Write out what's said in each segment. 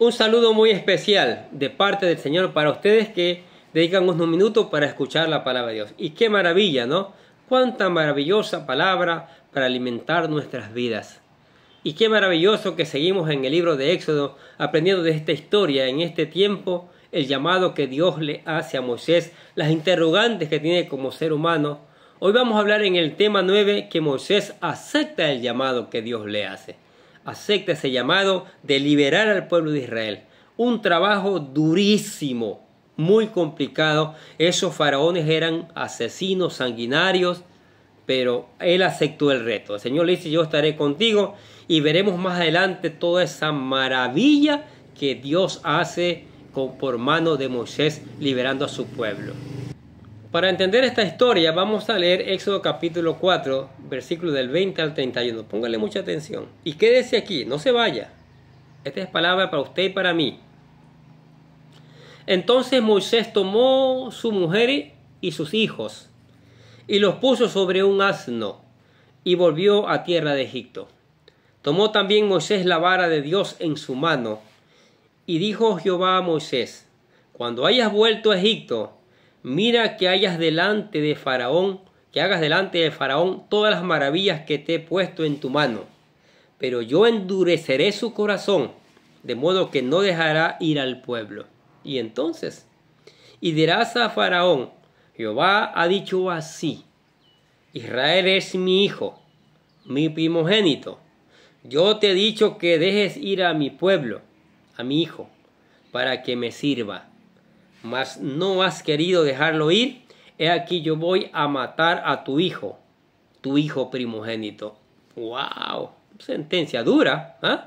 Un saludo muy especial de parte del Señor para ustedes que dedican unos minutos para escuchar la palabra de Dios. Y qué maravilla, ¿no? Cuánta maravillosa palabra para alimentar nuestras vidas. Y qué maravilloso que seguimos en el libro de Éxodo aprendiendo de esta historia en este tiempo, el llamado que Dios le hace a Moisés, las interrogantes que tiene como ser humano. Hoy vamos a hablar en el tema 9 que Moisés acepta el llamado que Dios le hace. Acepta ese llamado de liberar al pueblo de Israel. Un trabajo durísimo, muy complicado. Esos faraones eran asesinos sanguinarios, pero él aceptó el reto. El Señor le dice: yo estaré contigo, y veremos más adelante toda esa maravilla que Dios hace por mano de Moisés liberando a su pueblo. Para entender esta historia vamos a leer Éxodo capítulo 4, versículo del 20 al 31. Póngale mucha atención y quédese aquí, no se vaya. Esta es palabra para usted y para mí. Entonces Moisés tomó su mujer y sus hijos y los puso sobre un asno y volvió a tierra de Egipto. Tomó también Moisés la vara de Dios en su mano y dijo Jehová a Moisés: cuando hayas vuelto a Egipto, mira que hagas delante de Faraón todas las maravillas que te he puesto en tu mano. Pero yo endureceré su corazón, de modo que no dejará ir al pueblo. Y entonces, y dirás a Faraón: Jehová ha dicho así: Israel es mi hijo, mi primogénito. Yo te he dicho que dejes ir a mi pueblo, a mi hijo, para que me sirva. Mas no has querido dejarlo ir. He aquí yo voy a matar a tu hijo primogénito. ¡Wow! Sentencia dura, ¿eh?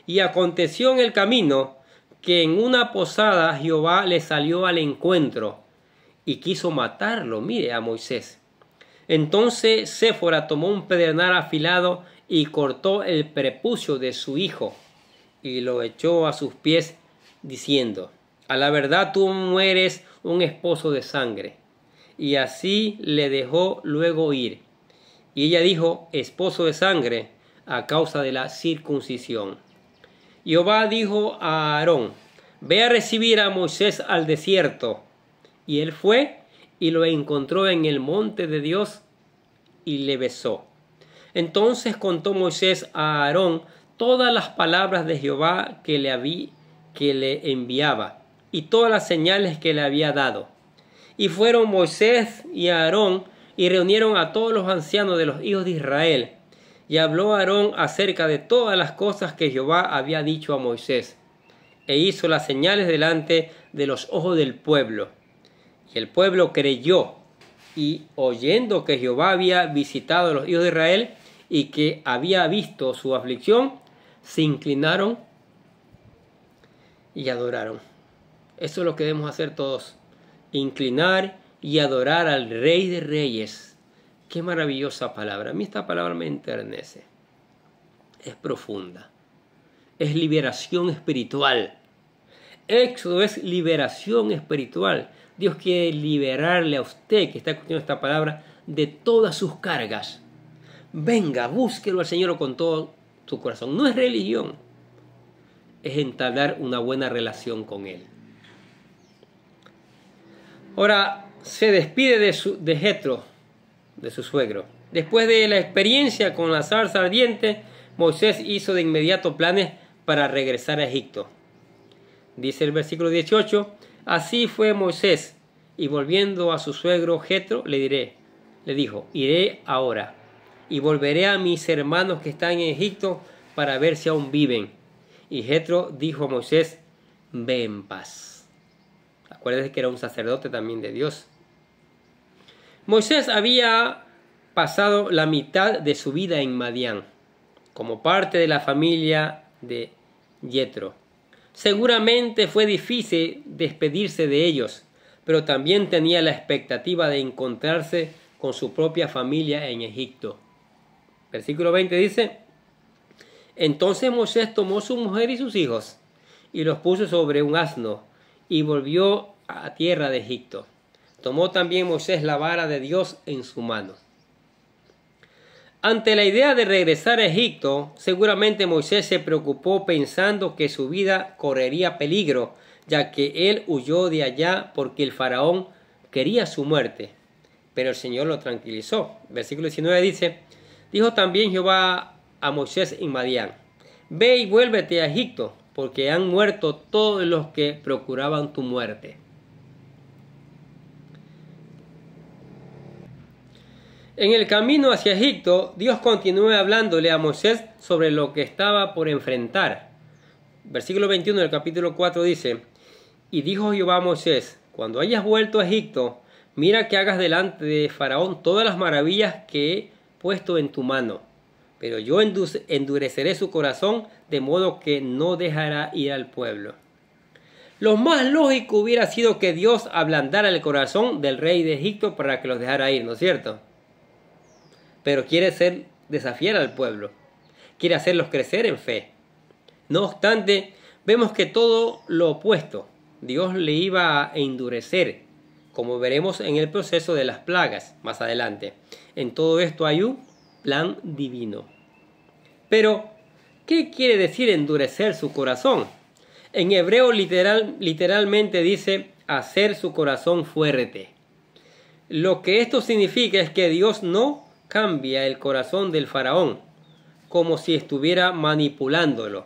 Y aconteció en el camino que en una posada Jehová le salió al encuentro y quiso matarlo, mire, a Moisés. Entonces Séfora tomó un pedernal afilado y cortó el prepucio de su hijo y lo echó a sus pies, diciendo: a la verdad tú mueres un esposo de sangre. Y así le dejó luego ir. Y ella dijo: esposo de sangre, a causa de la circuncisión. Jehová dijo a Aarón: ve a recibir a Moisés al desierto. Y él fue y lo encontró en el monte de Dios y le besó. Entonces contó Moisés a Aarón todas las palabras de Jehová que le enviaba y todas las señales que le había dado. Y fueron Moisés y Aarón y reunieron a todos los ancianos de los hijos de Israel. Y habló Aarón acerca de todas las cosas que Jehová había dicho a Moisés. E hizo las señales delante de los ojos del pueblo. Y el pueblo creyó, y oyendo que Jehová había visitado a los hijos de Israel y que había visto su aflicción, se inclinaron y adoraron. Eso es lo que debemos hacer todos: inclinar y adorar al Rey de Reyes. Qué maravillosa palabra. A mí esta palabra me enternece. Es profunda. Es liberación espiritual. Éxodo es liberación espiritual. Dios quiere liberarle a usted que está escuchando esta palabra de todas sus cargas. Venga, búsquelo al Señor con todo su corazón. No es religión. Es entablar una buena relación con Él. Ahora se despide de Jetro, de su suegro. Después de la experiencia con la zarza ardiente, Moisés hizo de inmediato planes para regresar a Egipto. Dice el versículo 18: así fue Moisés, y volviendo a su suegro Jetro, le dijo: iré ahora, y volveré a mis hermanos que están en Egipto para ver si aún viven. Y Jetro dijo a Moisés: ve en paz. Acuérdese que era un sacerdote también de Dios. Moisés había pasado la mitad de su vida en Madián, como parte de la familia de Jetro. Seguramente fue difícil despedirse de ellos, pero también tenía la expectativa de encontrarse con su propia familia en Egipto. Versículo 20 dice: entonces Moisés tomó su mujer y sus hijos y los puso sobre un asno y volvió a tierra de Egipto. Tomó también Moisés la vara de Dios en su mano. Ante la idea de regresar a Egipto, seguramente Moisés se preocupó pensando que su vida correría peligro, ya que él huyó de allá porque el faraón quería su muerte. Pero el Señor lo tranquilizó. Versículo 19 dice: dijo también Jehová a Moisés en Madián: ve y vuélvete a Egipto, porque han muerto todos los que procuraban tu muerte. En el camino hacia Egipto, Dios continúa hablándole a Moisés sobre lo que estaba por enfrentar. Versículo 21 del capítulo 4 dice: y dijo Jehová a Moisés: cuando hayas vuelto a Egipto, mira que hagas delante de Faraón todas las maravillas que he puesto en tu mano. Pero yo endureceré su corazón, de modo que no dejará ir al pueblo. Lo más lógico hubiera sido que Dios ablandara el corazón del rey de Egipto para que los dejara ir, ¿no es cierto? Pero quiere desafiar al pueblo, quiere hacerlos crecer en fe. No obstante, vemos que todo lo opuesto, Dios le iba a endurecer, como veremos en el proceso de las plagas más adelante. En todo esto hay un plan divino. Pero, ¿qué quiere decir endurecer su corazón? En hebreo literalmente dice hacer su corazón fuerte. Lo que esto significa es que Dios no cambia el corazón del faraón como si estuviera manipulándolo.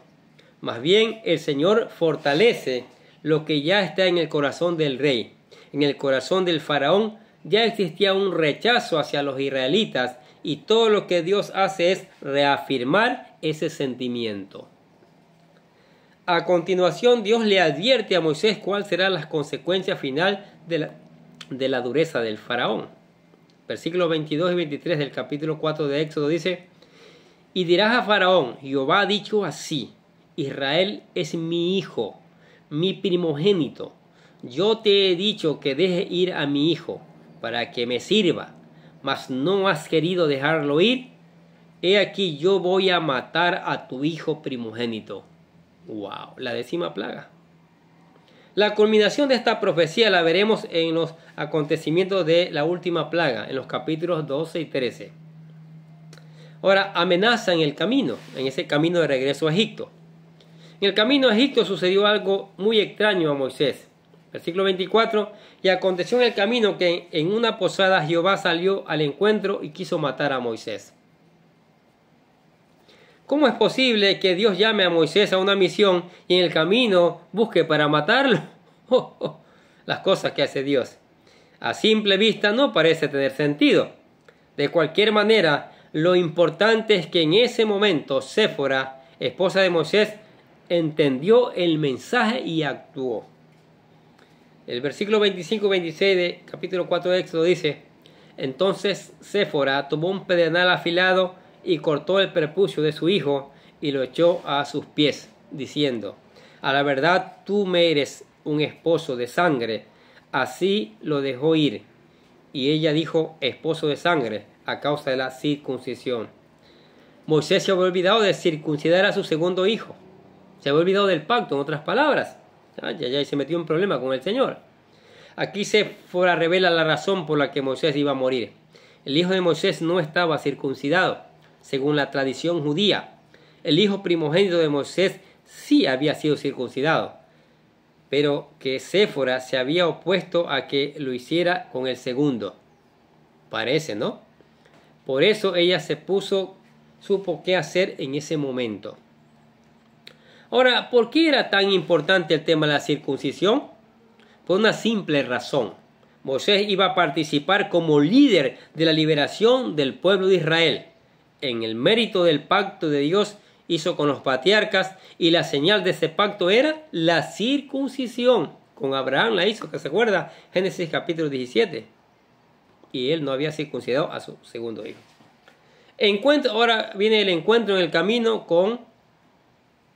Más bien, el Señor fortalece lo que ya está en el corazón del rey. En el corazón del faraón ya existía un rechazo hacia los israelitas, y todo lo que Dios hace es reafirmar ese sentimiento. A continuación, Dios le advierte a Moisés cuál será la consecuencia final de la dureza del faraón. Versículos 22 y 23 del capítulo 4 de Éxodo dice: y dirás a Faraón: Jehová ha dicho así: Israel es mi hijo, mi primogénito. Yo te he dicho que deje ir a mi hijo para que me sirva, mas no has querido dejarlo ir. He aquí yo voy a matar a tu hijo primogénito. ¡Wow! La 10ª plaga. La culminación de esta profecía la veremos en los acontecimientos de la última plaga, en los capítulos 12 y 13. Ahora, amenaza en el camino, en ese camino de regreso a Egipto. En el camino a Egipto sucedió algo muy extraño a Moisés. Versículo 24: y aconteció en el camino que en una posada Jehová salió al encuentro y quiso matar a Moisés. ¿Cómo es posible que Dios llame a Moisés a una misión y en el camino busque para matarlo? Las cosas que hace Dios. A simple vista no parece tener sentido. De cualquier manera, lo importante es que en ese momento Séfora, esposa de Moisés, entendió el mensaje y actuó. El versículo 25-26 de capítulo 4 de Éxodo dice: entonces Séfora tomó un pedernal afilado y cortó el prepucio de su hijo y lo echó a sus pies, diciendo: a la verdad tú me eres un esposo de sangre. Así lo dejó ir. Y ella dijo: esposo de sangre, a causa de la circuncisión. Moisés se había olvidado de circuncidar a su segundo hijo. Se había olvidado del pacto, en otras palabras. Y se metió en problema con el Señor. Aquí Séfora revela la razón por la que Moisés iba a morir. El hijo de Moisés no estaba circuncidado, según la tradición judía. El hijo primogénito de Moisés sí había sido circuncidado, pero que Séfora se había opuesto a que lo hiciera con el segundo. Parece, ¿no? Por eso ella supo qué hacer en ese momento. Ahora, ¿por qué era tan importante el tema de la circuncisión? Por una simple razón. Moisés iba a participar como líder de la liberación del pueblo de Israel. En el mérito del pacto de Dios hizo con los patriarcas, y la señal de ese pacto era la circuncisión. Con Abraham la hizo, que se acuerda, Génesis capítulo 17. Y él no había circuncidado a su segundo hijo. Ahora viene el encuentro en el camino con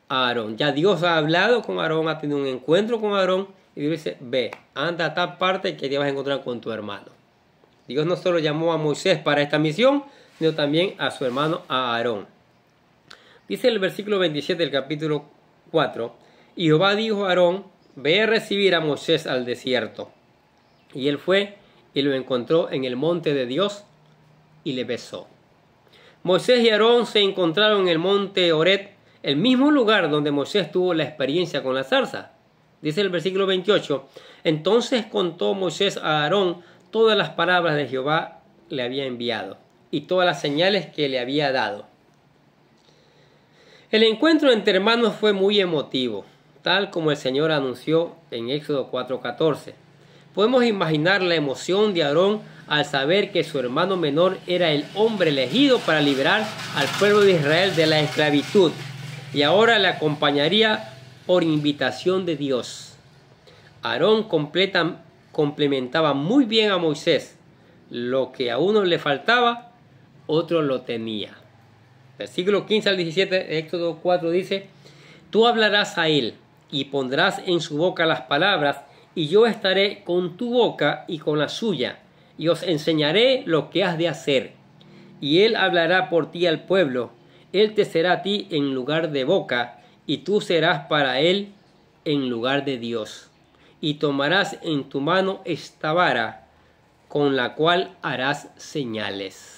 Aarón. Ya Dios ha hablado con Aarón, ha tenido un encuentro con Aarón, y Dios dice: ve, anda a tal parte que te vas a encontrar con tu hermano. Dios no solo llamó a Moisés para esta misión, sino también a su hermano, a Aarón. Dice el versículo 27 del capítulo 4: y Jehová dijo a Aarón: ve a recibir a Moisés al desierto. Y él fue y lo encontró en el monte de Dios y le besó. Moisés y Aarón se encontraron en el monte Horeb, el mismo lugar donde Moisés tuvo la experiencia con la zarza. Dice el versículo 28, entonces contó Moisés a Aarón todas las palabras de Jehová le había enviado y todas las señales que le había dado. El encuentro entre hermanos fue muy emotivo, tal como el Señor anunció en Éxodo 4:14. Podemos imaginar la emoción de Aarón al saber que su hermano menor era el hombre elegido para liberar al pueblo de Israel de la esclavitud y ahora le acompañaría por invitación de Dios. Aarón complementaba muy bien a Moisés. Lo que a uno le faltaba, otro lo tenía. Versículo 15 al 17 de Éxodo 4 dice, tú hablarás a él y pondrás en su boca las palabras, y yo estaré con tu boca y con la suya, y os enseñaré lo que has de hacer. Y él hablará por ti al pueblo, él te será a ti en lugar de boca, y tú serás para él en lugar de Dios. Y tomarás en tu mano esta vara, con la cual harás señales.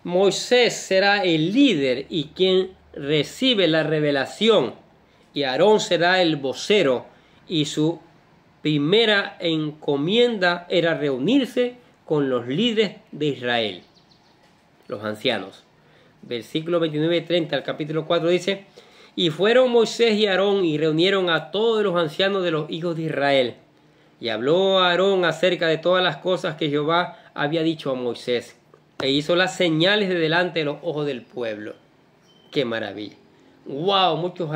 Moisés será el líder y quien recibe la revelación, y Aarón será el vocero, y su primera encomienda era reunirse con los líderes de Israel, los ancianos. Versículo 29 y 30 al capítulo 4 dice, y fueron Moisés y Aarón y reunieron a todos los ancianos de los hijos de Israel. Y habló a Aarón acerca de todas las cosas que Jehová había dicho a Moisés, e hizo las señales de delante de los ojos del pueblo. ¡Qué maravilla! ¡Wow! Muchos,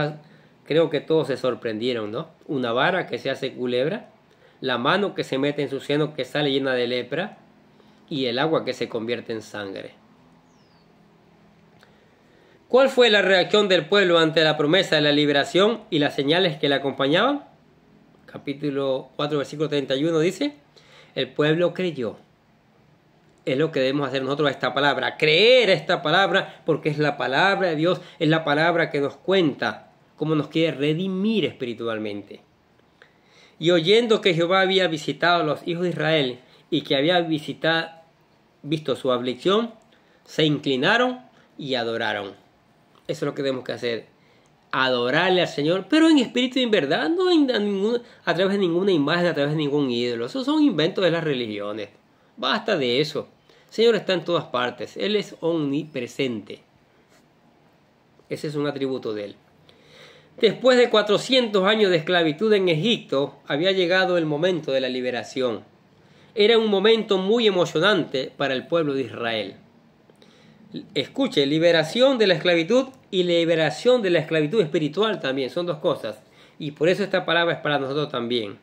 creo que todos se sorprendieron, ¿no? Una vara que se hace culebra, la mano que se mete en su seno que sale llena de lepra, y el agua que se convierte en sangre. ¿Cuál fue la reacción del pueblo ante la promesa de la liberación y las señales que la acompañaban? Capítulo 4, versículo 31 dice, el pueblo creyó. Es lo que debemos hacer nosotros a esta palabra, creer a esta palabra, porque es la palabra de Dios, es la palabra que nos cuenta cómo nos quiere redimir espiritualmente. Y oyendo que Jehová había visitado a los hijos de Israel y que había visto su aflicción, se inclinaron y adoraron. Eso es lo que tenemos que hacer, adorarle al Señor, pero en espíritu y en verdad, no a través de ninguna imagen, a través de ningún ídolo. Esos son inventos de las religiones. Basta de eso. El Señor está en todas partes. Él es omnipresente. Ese es un atributo de Él. Después de 400 años de esclavitud en Egipto, había llegado el momento de la liberación. Era un momento muy emocionante para el pueblo de Israel. Escuche, liberación de la esclavitud y liberación de la esclavitud espiritual también. Son dos cosas. Y por eso esta palabra es para nosotros también.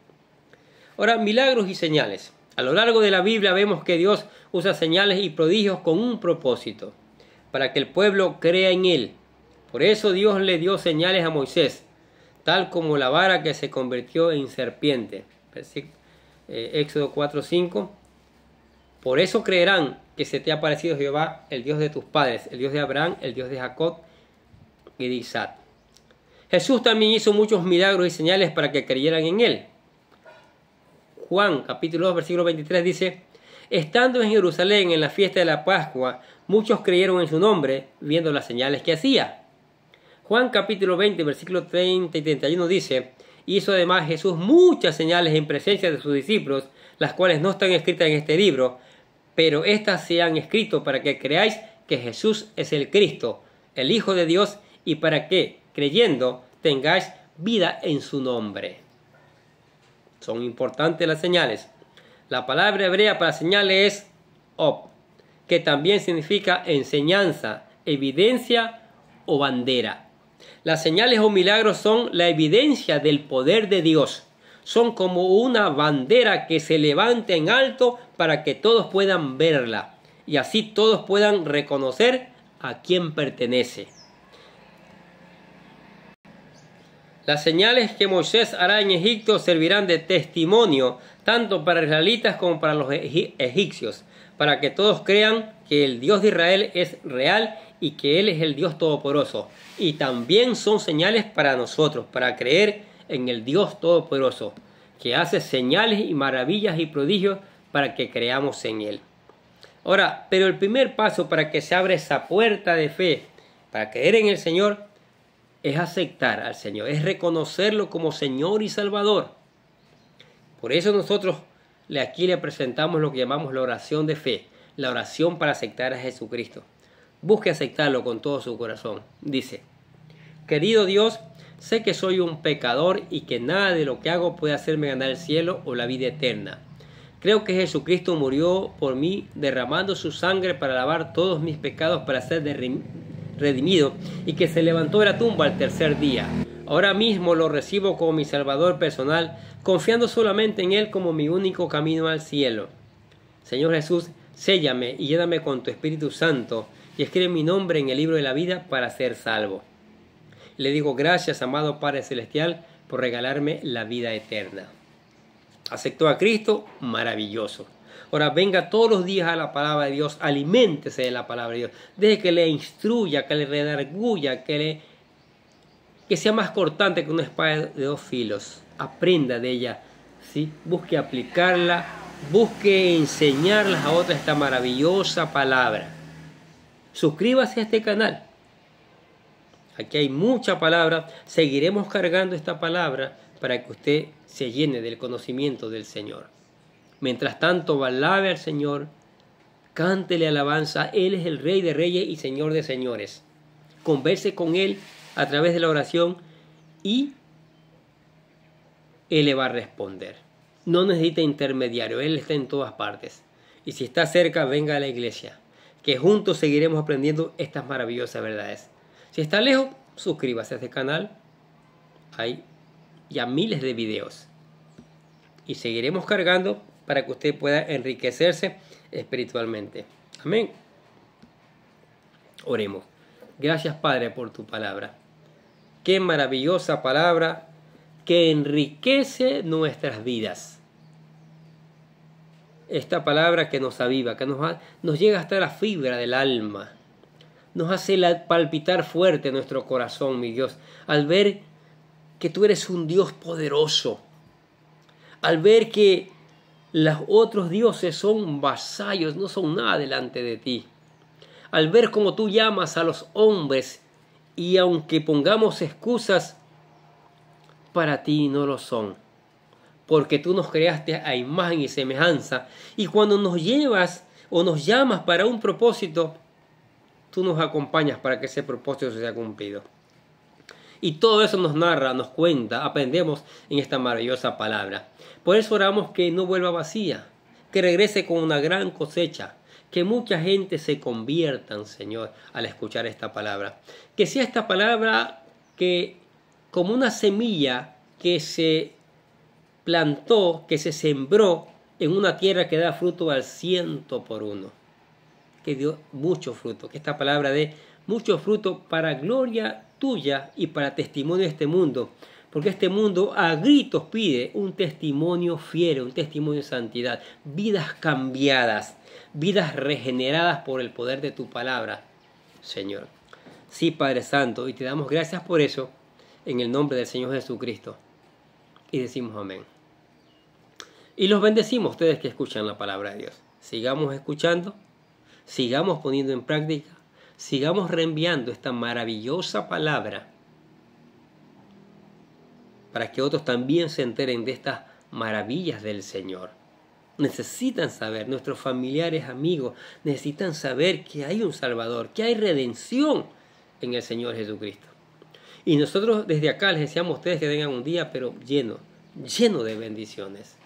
Ahora, milagros y señales. A lo largo de la Biblia vemos que Dios usa señales y prodigios con un propósito, para que el pueblo crea en Él. Por eso Dios le dio señales a Moisés, tal como la vara que se convirtió en serpiente. Éxodo 4:5. Por eso creerán que se te ha parecido Jehová, el Dios de tus padres, el Dios de Abraham, el Dios de Jacob y de Isaac. Jesús también hizo muchos milagros y señales para que creyeran en Él. Juan, capítulo 2, versículo 23 dice, estando en Jerusalén en la fiesta de la Pascua, muchos creyeron en su nombre, viendo las señales que hacía. Juan, capítulo 20, versículo 30 y 31 dice, hizo además Jesús muchas señales en presencia de sus discípulos, las cuales no están escritas en este libro, pero estas se han escrito para que creáis que Jesús es el Cristo, el Hijo de Dios, y para que, creyendo, tengáis vida en su nombre. Son importantes las señales. La palabra hebrea para señales es op, que también significa enseñanza, evidencia o bandera. Las señales o milagros son la evidencia del poder de Dios. Son como una bandera que se levanta en alto para que todos puedan verla y así todos puedan reconocer a quién pertenece. Las señales que Moisés hará en Egipto servirán de testimonio tanto para israelitas como para los egipcios, para que todos crean que el Dios de Israel es real y que Él es el Dios Todopoderoso. Y también son señales para nosotros, para creer en el Dios Todopoderoso, que hace señales y maravillas y prodigios para que creamos en Él. Ahora, pero el primer paso para que se abra esa puerta de fe, para creer en el Señor, es aceptar al Señor, es reconocerlo como Señor y Salvador. Por eso nosotros aquí le presentamos lo que llamamos la oración de fe, la oración para aceptar a Jesucristo. Busque aceptarlo con todo su corazón. Dice: querido Dios, sé que soy un pecador y que nada de lo que hago puede hacerme ganar el cielo o la vida eterna. Creo que Jesucristo murió por mí, derramando su sangre para lavar todos mis pecados, para ser redimido, y que se levantó de la tumba al tercer día. Ahora mismo lo recibo como mi Salvador personal, confiando solamente en Él como mi único camino al cielo. Señor Jesús, séllame y lléname con tu Espíritu Santo y escribe mi nombre en el libro de la vida para ser salvo. Le digo gracias, amado Padre Celestial, por regalarme la vida eterna. ¿Aceptó a Cristo? Maravilloso. Ahora venga todos los días a la palabra de Dios, aliméntese de la palabra de Dios, deje que le instruya, que le redarguya, que sea más cortante que una espada de dos filos. Aprenda de ella, ¿sí? Busque aplicarla, busque enseñarlas a otras esta maravillosa palabra. Suscríbase a este canal. Aquí hay mucha palabra. Seguiremos cargando esta palabra para que usted se llene del conocimiento del Señor. Mientras tanto, alabe al Señor, cántele alabanza. Él es el Rey de Reyes y Señor de Señores. Converse con Él a través de la oración y Él le va a responder. No necesita intermediario, Él está en todas partes. Y si está cerca, venga a la iglesia, que juntos seguiremos aprendiendo estas maravillosas verdades. Si está lejos, suscríbase a este canal. Hay ya miles de videos. Y seguiremos cargando para que usted pueda enriquecerse espiritualmente. Amén. Oremos. Gracias, Padre, por tu palabra. Qué maravillosa palabra que enriquece nuestras vidas. Esta palabra que nos aviva, que nos llega hasta la fibra del alma. Nos hace palpitar fuerte nuestro corazón, mi Dios, al ver que tú eres un Dios poderoso. Al ver que los otros dioses son vasallos, no son nada delante de ti. Al ver cómo tú llamas a los hombres y aunque pongamos excusas, para ti no lo son. Porque tú nos creaste a imagen y semejanza. Y cuando nos llevas o nos llamas para un propósito, tú nos acompañas para que ese propósito sea cumplido. Y todo eso nos narra, nos cuenta, aprendemos en esta maravillosa palabra. Por eso oramos que no vuelva vacía, que regrese con una gran cosecha, que mucha gente se convierta, Señor, al escuchar esta palabra. Que sea esta palabra que como una semilla que se plantó, que se sembró en una tierra que da fruto al 100%. Que dio mucho fruto, que esta palabra dé mucho fruto para gloria tuya y para testimonio de este mundo, porque este mundo a gritos pide un testimonio fiel, un testimonio de santidad, vidas cambiadas, vidas regeneradas por el poder de tu palabra, Señor. Sí, Padre Santo, y te damos gracias por eso, en el nombre del Señor Jesucristo, y decimos amén. Y los bendecimos ustedes que escuchan la palabra de Dios. Sigamos escuchando, sigamos poniendo en práctica, sigamos reenviando esta maravillosa palabra para que otros también se enteren de estas maravillas del Señor. Necesitan saber, nuestros familiares, amigos, necesitan saber que hay un Salvador, que hay redención en el Señor Jesucristo. Y nosotros desde acá les deseamos a ustedes que tengan un día, pero lleno de bendiciones.